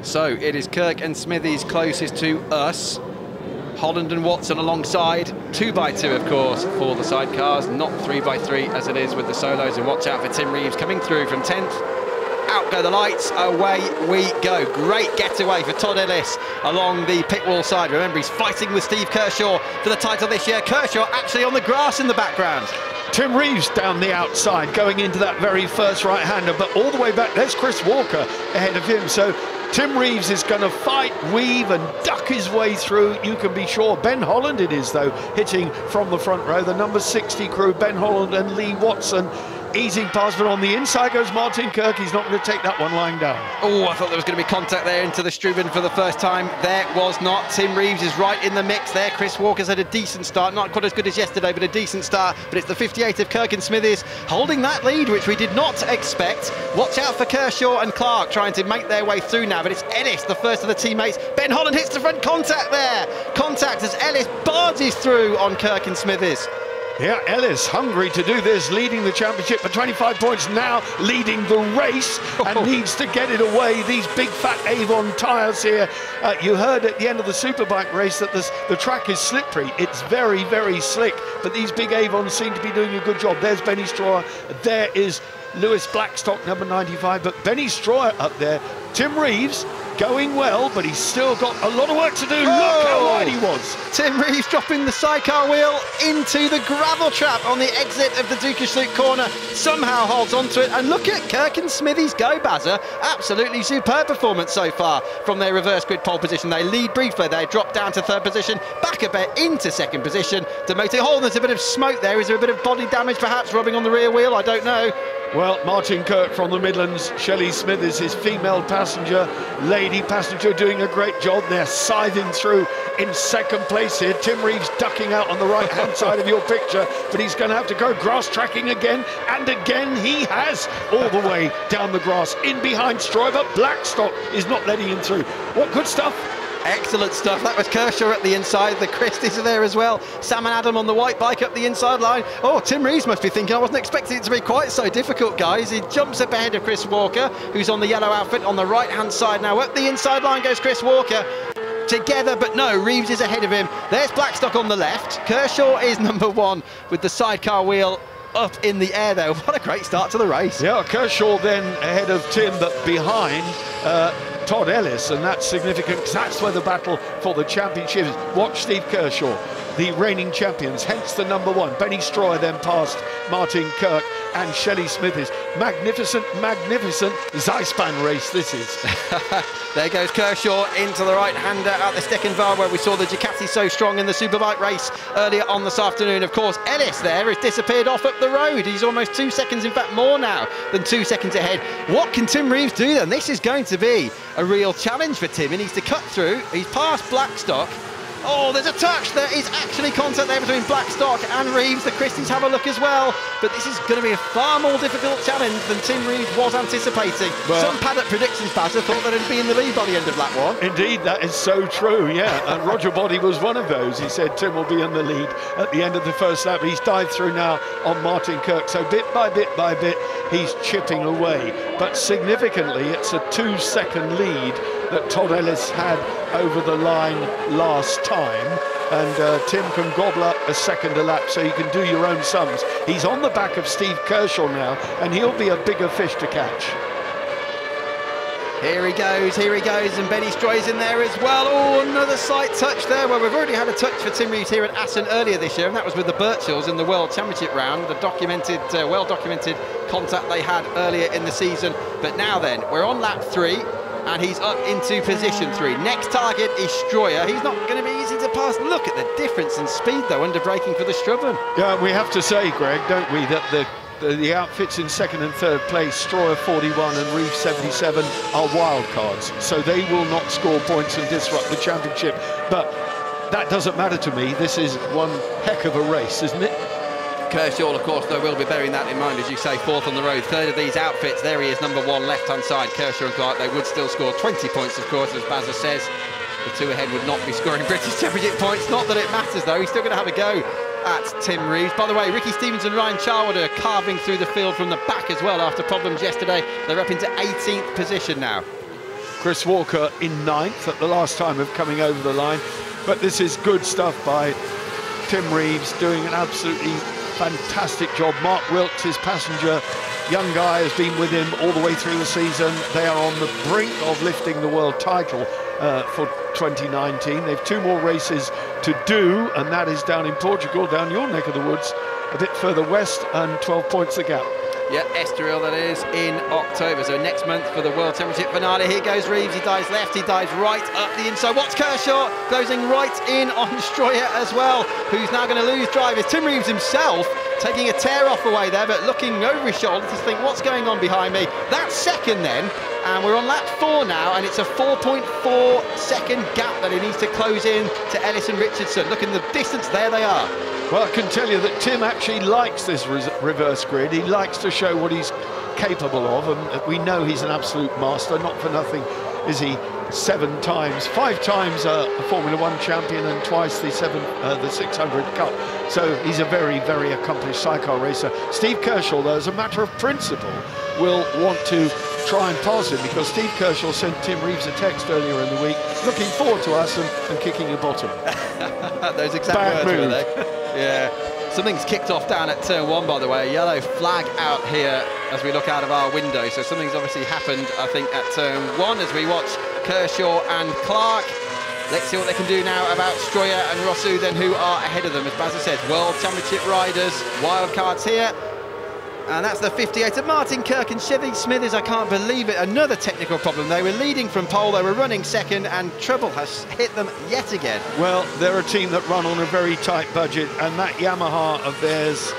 So it is Kirk and Smithies closest to us. Holland and Watson alongside, 2x2 of course for the sidecars, not 3x3 as it is with the solos. And watch out for Tim Reeves coming through from 10th. Out go the lights, away we go. Great getaway for Todd Ellis along the pit wall side. Remember, he's fighting with Steve Kershaw for the title this year. Kershaw actually on the grass in the background. Tim Reeves down the outside, going into that very first right-hander, but all the way back, there's Chris Walker ahead of him. So Tim Reeves is going to fight, weave and duck his way through, you can be sure. Ben Holland it is, though, hitting from the front row. The number 60 crew, Ben Holland and Lee Watson, easing past, but on the inside goes Martin Kirk. He's not going to take that one lying down. Oh, I thought there was going to be contact there into the Struben for the first time. There was not. Tim Reeves is right in the mix there. Chris Walker's had a decent start, not quite as good as yesterday, but a decent start. But it's the 58 of Kirk and Smithies holding that lead, which we did not expect. Watch out for Kershaw and Clark trying to make their way through now, but it's Ellis, the first of the teammates. Ben Holland hits the front contact there. Contact as Ellis barges through on Kirk and Smithies. Yeah, Ellis hungry to do this, leading the championship for 25 points now, leading the race, and needs to get it away. These big fat Avon tyres here. You heard at the end of the Superbike race that the track is slippery. It's very, very slick, but these big Avons seem to be doing a good job. There's Benny Stroyer, there is Lewis Blackstock, number 95, but Benny Stroyer up there. Tim Reeves going well, but he's still got a lot of work to do. Look how wide he was. Tim Reeves dropping the sidecar wheel into the gravel trap on the exit of the Dukersloot corner. Somehow holds onto it. And look at Kirk and Smithies go, Bazza. Absolutely superb performance so far from their reverse grid pole position. They lead briefly. They drop down to third position, back a bit into second position. Demoting Hall, there's a bit of smoke there. Is there a bit of body damage perhaps rubbing on the rear wheel? I don't know. Well, Martin Kirk from the Midlands, Shelley Smithers, his female passenger, lady passenger, doing a great job. They're scything through in second place here. Tim Reeves ducking out on the right-hand side of your picture, but he's going to have to go grass tracking again, and again he has, all the way down the grass, in behind Stroy, but Blackstock is not letting him through. What good stuff. Excellent stuff. That was Kershaw at the inside. The Christies are there as well. Sam and Adam on the white bike up the inside line. Oh, Tim Reeves must be thinking, I wasn't expecting it to be quite so difficult, guys. He jumps up ahead of Chris Walker, who's on the yellow outfit on the right-hand side now. Up the inside line goes Chris Walker. Together, but no, Reeves is ahead of him. There's Blackstock on the left. Kershaw is number one with the sidecar wheel up in the air there. What a great start to the race. Yeah, Kershaw then ahead of Tim, but behind Todd Ellis, and that's significant because that's where the battle for the championship is. Watch Steve Kershaw, the reigning champions, hence the number one. Benny Stroyer then past Martin Kirk and Shelley Smithers. Magnificent, magnificent Zeispan race this is. There goes Kershaw into the right-hander at the Steckenval, where we saw the Ducati so strong in the Superbike race earlier on this afternoon. Of course, Ellis there has disappeared off up the road. He's almost 2 seconds, in fact more now than 2 seconds ahead. What can Tim Reeves do then? This is going to be a real challenge for Tim. He needs to cut through. He's past Blackstock. Oh, there's a touch. There is actually contact there between Blackstock and Reeves. The Christies have a look as well. But this is going to be a far more difficult challenge than Tim Reeves was anticipating. Well, some paddock predictions, Bazza, thought that he'd be in the lead by the end of lap one. Indeed, that is so true, yeah. And Roger Body was one of those. He said Tim will be in the lead at the end of the first lap. He's dived through now on Martin Kirk. So bit by bit by bit, he's chipping away. But significantly, it's a 2-second lead that Todd Ellis had over the line last time, and Tim can gobble up a second a lap, so you can do your own sums. He's on the back of Steve Kershaw now, and he'll be a bigger fish to catch. Here he goes, and Benny Stroy's in there as well. Oh, another slight touch there. Well, we've already had a touch for Tim Reeves here at Assen earlier this year, and that was with the Birchells in the World Championship round, the documented, well-documented contact they had earlier in the season. But now then, we're on lap 3, and he's up into position 3. Next target is Stroyer. He's not going to be easy to pass. Look at the difference in speed, though, under braking for the Struben. Yeah, we have to say, Greg, don't we, that the outfits in second and third place, Stroyer 41 and Reeves 77, are wild cards. So they will not score points and disrupt the championship. But that doesn't matter to me. This is one heck of a race, isn't it? Kershaw, of course, though, will be bearing that in mind, as you say, fourth on the road. Third of these outfits, there he is, number one, left-hand side. Kershaw and Clark, they would still score 20 points, of course, as Bazza says. The two ahead would not be scoring British Championship points. Not that it matters, though. He's still going to have a go at Tim Reeves. By the way, Ricky Stevens and Ryan Charwood are carving through the field from the back as well after problems yesterday. They're up into 18th position now. Chris Walker in 9th at the last time of coming over the line. But this is good stuff by Tim Reeves, doing an absolutely fantastic job. Mark Wilkes, his passenger, young guy, has been with him all the way through the season. They are on the brink of lifting the world title for 2019. They've 2 more races to do, and that is down in Portugal, down your neck of the woods, a bit further west, and 12 points the gap. Yeah, Estoril, that is, in October. So next month for the World Championship finale. Here goes Reeves. He dives left, he dives right up the inside. Watch Kershaw closing right in on Stroyer as well, who's now going to lose drivers. Tim Reeves himself taking a tear-off away there, but looking over his shoulder to think, what's going on behind me? That's second then, and we're on lap 4 now, and it's a 4.4 second gap that he needs to close in to Ellis and Richardson. Look in the distance, there they are. Well, I can tell you that Tim actually likes this reverse grid. He likes to show what he's capable of, and we know he's an absolute master. Not for nothing is he 7 times, 5 times a Formula 1 champion, and twice the 600 Cup. So he's a very, very accomplished sidecar racer. Steve Kershaw, though, as a matter of principle, will want to try and pass him, because Steve Kershaw sent Tim Reeves a text earlier in the week, looking forward to Assen and kicking a bottom. Those exact words, were they? Yeah. Something's kicked off down at turn 1, by the way. A yellow flag out here as we look out of our window. So something's obviously happened, I think, at turn 1 as we watch Kershaw and Clark. Let's see what they can do now about Stroyer and Rossu, then, who are ahead of them. As Bazza said, World Championship riders, wildcards here. And that's the 58 of Martin Kirk and Chevy Smithers. I can't believe it. Another technical problem. They were leading from pole, they were running second, and trouble has hit them yet again. Well, they're a team that run on a very tight budget, and that Yamaha of theirs,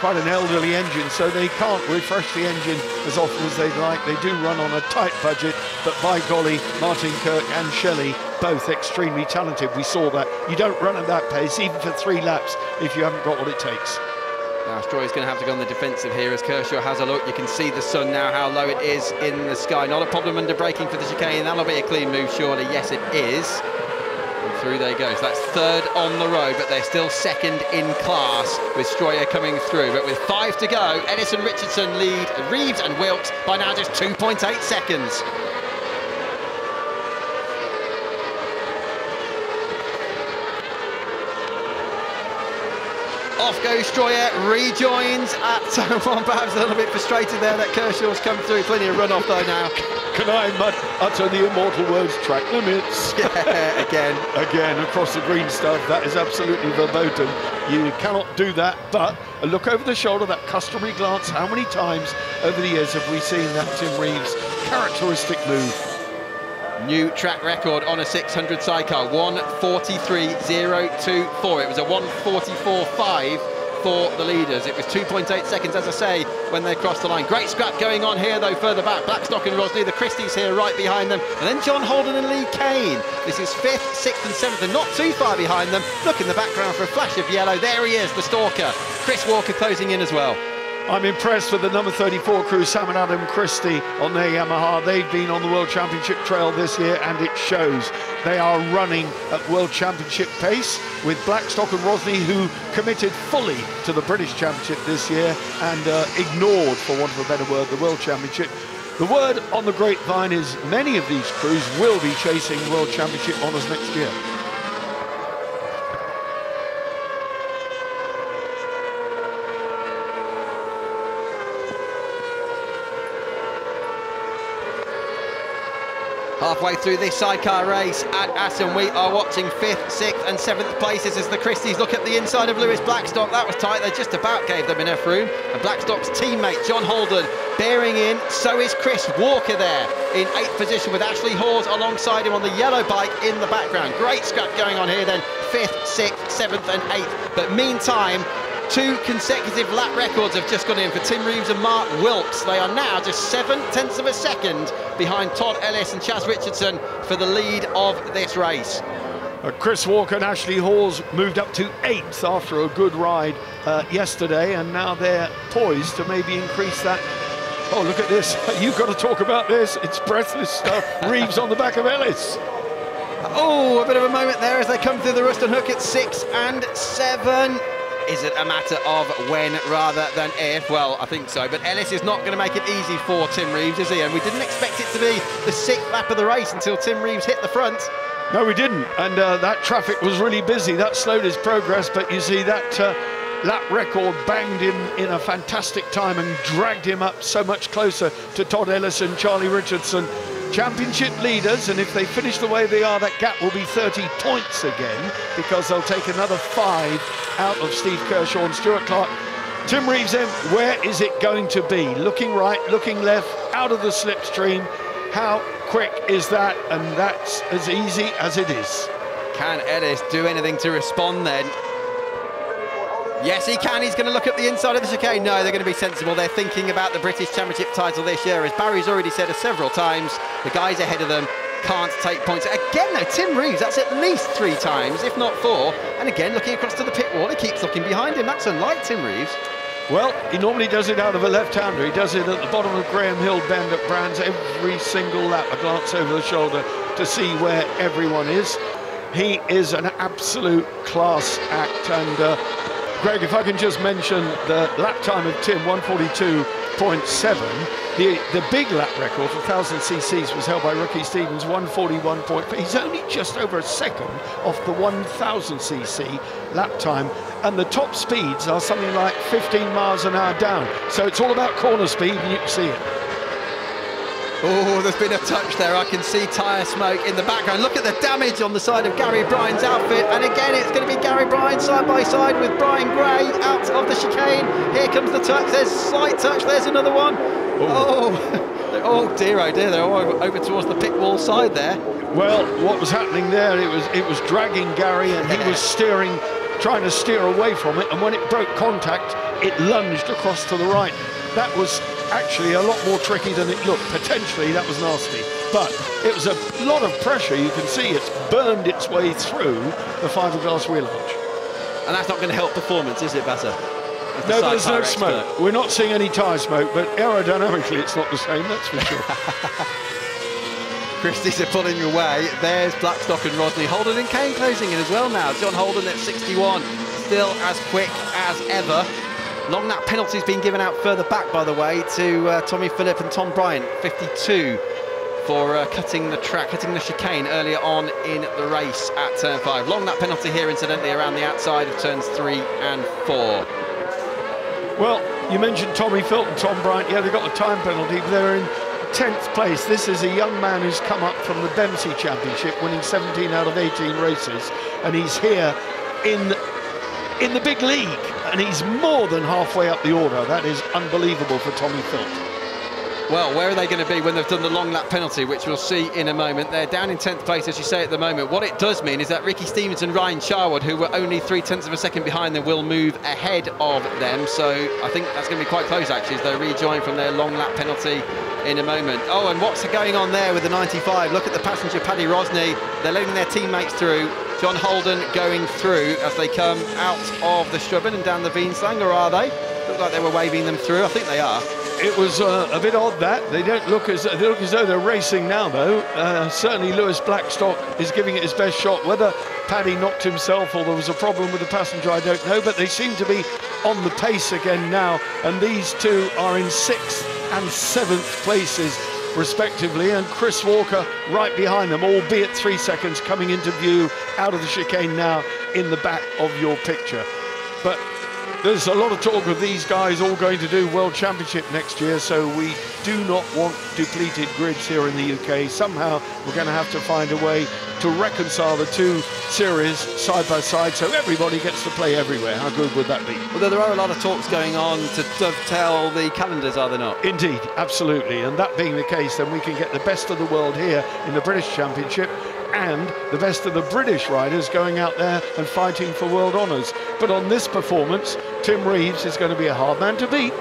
quite an elderly engine, so they can't refresh the engine as often as they'd like. They do run on a tight budget, but by golly, Martin Kirk and Shelley, both extremely talented. We saw that. You don't run at that pace, even for 3 laps, if you haven't got what it takes. Now Stroyer's going to have to go on the defensive here as Kershaw has a look. You can see the sun now, how low it is in the sky. Not a problem under braking for the chicane. That'll be a clean move, surely. Yes, it is. And through they go. So that's 3rd on the road, but they're still 2nd in class with Stroyer coming through. But with 5 to go, Ellis and Richardson lead Reeves and Wilkes by now just 2.8 seconds. Off goes Stroyer, rejoins at turn 1, perhaps a little bit frustrated there that Kershaw's come through. Plenty of runoff though now. Can I utter the immortal words, track limits? Yeah, Again, across the green stuff, that is absolutely verboten. You cannot do that, but a look over the shoulder, that customary glance, how many times over the years have we seen that Tim Reeves characteristic move? New track record on a 600 sidecar, 1:43.024. It was a 1:44.5 for the leaders. It was 2.8 seconds, as I say, when they crossed the line. Great scrap going on here, though, further back. Blackstock and Rosley, the Christies here right behind them. And then John Holden and Lee Kane. This is 5th, 6th and 7th, and not too far behind them. Look in the background for a flash of yellow. There he is, the stalker. Chris Walker closing in as well. I'm impressed with the number 34 crew, Sam and Adam Christie, on their Yamaha. They've been on the World Championship trail this year, and it shows. They are running at World Championship pace with Blackstock and Rosney, who committed fully to the British Championship this year and ignored, for want of a better word, the World Championship. The word on the grapevine is many of these crews will be chasing World Championship honours next year. Halfway through this sidecar race at Assen, we are watching 5th, 6th and 7th places as the Christies look at the inside of Lewis Blackstock. That was tight, they just about gave them enough room. And Blackstock's teammate, John Holden, bearing in. So is Chris Walker there in 8th position with Ashley Hawes alongside him on the yellow bike in the background. Great scrap going on here then, 5th, 6th, 7th and 8th. But meantime, 2 consecutive lap records have just gone in for Tim Reeves and Mark Wilkes. They are now just 0.7 of a second behind Todd Ellis and Chaz Richardson for the lead of this race. Chris Walker and Ashley Hawes moved up to 8th after a good ride yesterday, and now they're poised to maybe increase that. Oh, look at this. You've got to talk about this. It's breathless stuff. Reeves on the back of Ellis. Oh, a bit of a moment there as they come through the Ruston Hook at 6 and 7. Is it a matter of when rather than if? Well, I think so. But Ellis is not going to make it easy for Tim Reeves, is he? And we didn't expect it to be the 6th lap of the race until Tim Reeves hit the front. No, we didn't. And that traffic was really busy. That slowed his progress. But you see that lap record banged him in a fantastic time and dragged him up so much closer to Todd Ellis and Charlie Richardson. Championship leaders, and if they finish the way they are, that gap will be 30 points again, because they'll take another 5 out of Steve Kershaw and Stuart Clark. Tim Reeves then, where is it going to be? Looking right, looking left, out of the slipstream. How quick is that? And that's as easy as it is. Can Ellis do anything to respond then? Yes, he can. He's going to look at the inside of the chicane. No, they're going to be sensible. They're thinking about the British Championship title this year. As Barry's already said several times, the guys ahead of them can't take points. Again, though, Tim Reeves, that's at least 3 times, if not 4. And again, looking across to the pit wall, he keeps looking behind him. That's unlike Tim Reeves. Well, he normally does it out of a left-hander. He does it at the bottom of Graham Hill bend at Brands every single lap, a glance over the shoulder to see where everyone is. He is an absolute class act. And Greg, if I can just mention the lap time of Tim, 142.7. The big lap record for 1,000 cc's was held by Ricky Stevens, 141.5. He's only just over a second off the 1,000 cc lap time. And the top speeds are something like 15 miles an hour down. So it's all about corner speed, and you can see it. Oh, there's been a touch there. I can see tyre smoke in the background. Look at the damage on the side of Gary Bryan's outfit. And again, it's going to be Gary Bryan side by side with Brian Gray out of the chicane. Here comes the touch. There's slight touch. There's another one. Oh dear, oh dear. They're all over towards the pit wall side there. Well, what was happening there, it was dragging Gary, and he was trying to steer away from it. And when it broke contact, it lunged across to the right. That was actually a lot more tricky than it looked. Potentially that was nasty, but it was a lot of pressure. You can see it's burned its way through the fiberglass wheel arch. And that's not going to help performance, is it, Bassa? No, there's no smoke. We're not seeing any tyre smoke, but aerodynamically it's not the same, that's for sure. Christie's are pulling away. There's Blackstock and Rosny. Holden and Kane closing in as well now. John Holden at 61, still as quick as ever. Long lap penalties being given out further back, by the way, to Tommy Phillip and Tom Bryant, 52 for cutting the track, cutting the chicane earlier on in the race at turn 5. Long lap penalty here, incidentally, around the outside of turns 3 and 4. Well, you mentioned Tommy Phillip and Tom Bryant. Yeah, they got the time penalty, but they're in 10th place. This is a young man who's come up from the Dempsey Championship, winning 17 out of 18 races, and he's here in the big league, and he's more than halfway up the order. That is unbelievable for Tommy Phillip. Well, where are they going to be when they've done the long lap penalty, which we'll see in a moment? They're down in 10th place, as you say, at the moment. What it does mean is that Ricky Stevens and Ryan Charwood, who were only 0.3 of a second behind them, will move ahead of them. So I think that's going to be quite close, actually, as they rejoin from their long lap penalty in a moment. Oh, and what's going on there with the 95? Look at the passenger, Paddy Rosny. They're letting their teammates through. John Holden going through as they come out of the Strubben and down the Veenslang, or are they? Look like they were waving them through. I think they are. It was a bit odd that they look as though they're racing now, though. Certainly Lewis Blackstock is giving it his best shot. Whether Paddy knocked himself or there was a problem with the passenger, I don't know, but they seem to be on the pace again now, and these two are in 6th and 7th places respectively, and Chris Walker right behind them, albeit 3 seconds coming into view out of the chicane now in the back of your picture. But there's a lot of talk of these guys all going to do World Championship next year, so we do not want depleted grids here in the UK. Somehow we're going to have to find a way to reconcile the two series side by side so everybody gets to play everywhere. How good would that be? Although there are a lot of talks going on to dovetail the calendars, are there not? Indeed, absolutely. And that being the case, then we can get the best of the world here in the British Championship and the best of the British riders going out there and fighting for world honours. But on this performance, Tim Reeves is going to be a hard man to beat.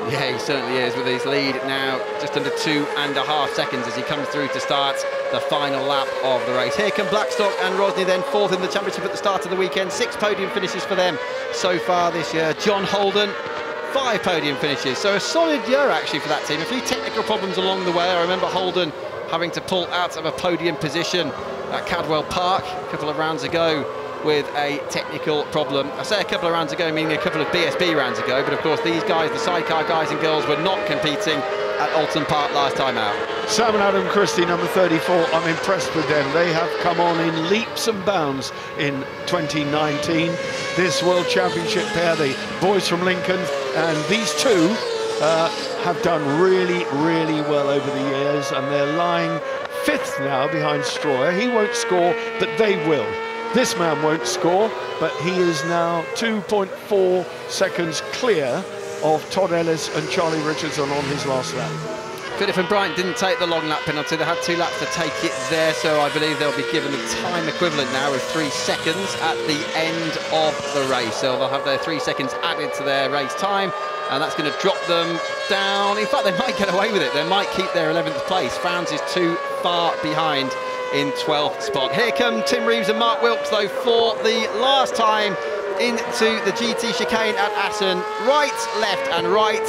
Yeah, he certainly is, with his lead now just under 2.5 seconds as he comes through to start the final lap of the race. Here come Blackstock and Rosny, then 4th in the championship at the start of the weekend. 6 podium finishes for them so far this year. John Holden, 5 podium finishes. So a solid year actually for that team. A few technical problems along the way. I remember Holden having to pull out of a podium position at Cadwell Park a couple of rounds ago with a technical problem. I say a couple of rounds ago, meaning a couple of BSB rounds ago, but of course these guys, the sidecar guys and girls, were not competing at Alton Park last time out. Sam and Adam Christie, number 34, I'm impressed with them. They have come on in leaps and bounds in 2019. This World Championship pair, the boys from Lincoln, and these two have done really, really well over the years, and they're lying 5th now behind Stroyer. He won't score, but they will. This man won't score, but he is now 2.4 seconds clear of Todd Ellis and Charlie Richardson on his last lap. Philip and Bryant didn't take the long lap penalty. They had 2 laps to take it there, so I believe they'll be given the time equivalent now of 3 seconds at the end of the race. So they'll have their 3 seconds added to their race time, and that's going to drop them down. In fact, they might get away with it. They might keep their 11th place. Frowns is too far behind in 12th spot. Here come Tim Reeves and Mark Wilkes, though, for the last time into the GT chicane at Assen. Right, left and right,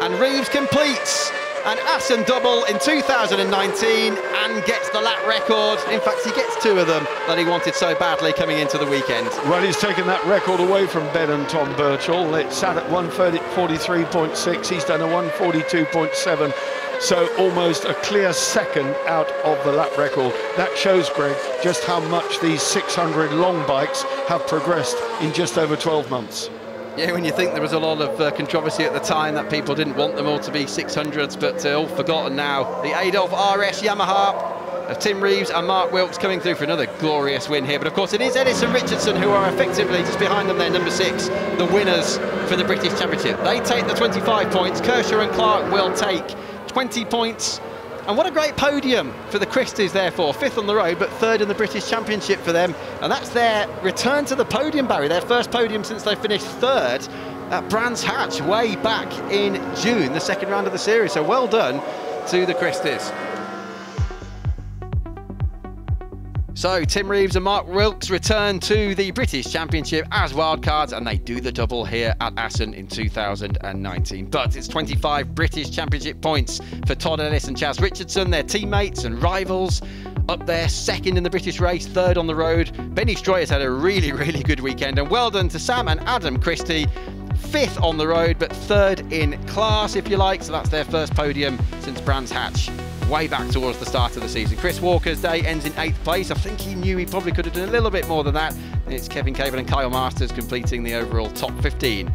and Reeves completes an Assen double in 2019 and gets the lap record. In fact, he gets 2 of them that he wanted so badly coming into the weekend. Well, he's taken that record away from Ben and Tom Birchall. It sat at 143.6. He's done a 142.7. So almost a clear second out of the lap record. That shows, Greg, just how much these 600 long bikes have progressed in just over 12 months. Yeah, when you think there was a lot of controversy at the time that people didn't want them all to be 600s, but all forgotten now. The Adolf RS Yamaha of Tim Reeves and Mark Wilkes coming through for another glorious win here. But of course it is Ellis and Richardson who are effectively just behind them there, number 6, the winners for the British Championship. They take the 25 points. Kershaw and Clark will take 20 points. And what a great podium for the Christies, therefore. 5th on the road, but 3rd in the British Championship for them. And that's their return to the podium, Barry. Their first podium since they finished 3rd at Brands Hatch way back in June, the 2nd round of the series. So well done to the Christies. So Tim Reeves and Mark Wilkes return to the British Championship as wildcards, and they do the double here at Assen in 2019. But it's 25 British Championship points for Todd Ellis and Chaz Richardson, their teammates and rivals. Up there, 2nd in the British race, 3rd on the road. Benny Stroyer's had a really, really good weekend, and well done to Sam and Adam Christie. 5th on the road, but 3rd in class, if you like. So that's their first podium since Brands Hatch, way back towards the start of the season. Chris Walker's day ends in 8th place. I think he knew he probably could have done a little bit more than that. It's Kevin Cable and Kyle Masters completing the overall top 15.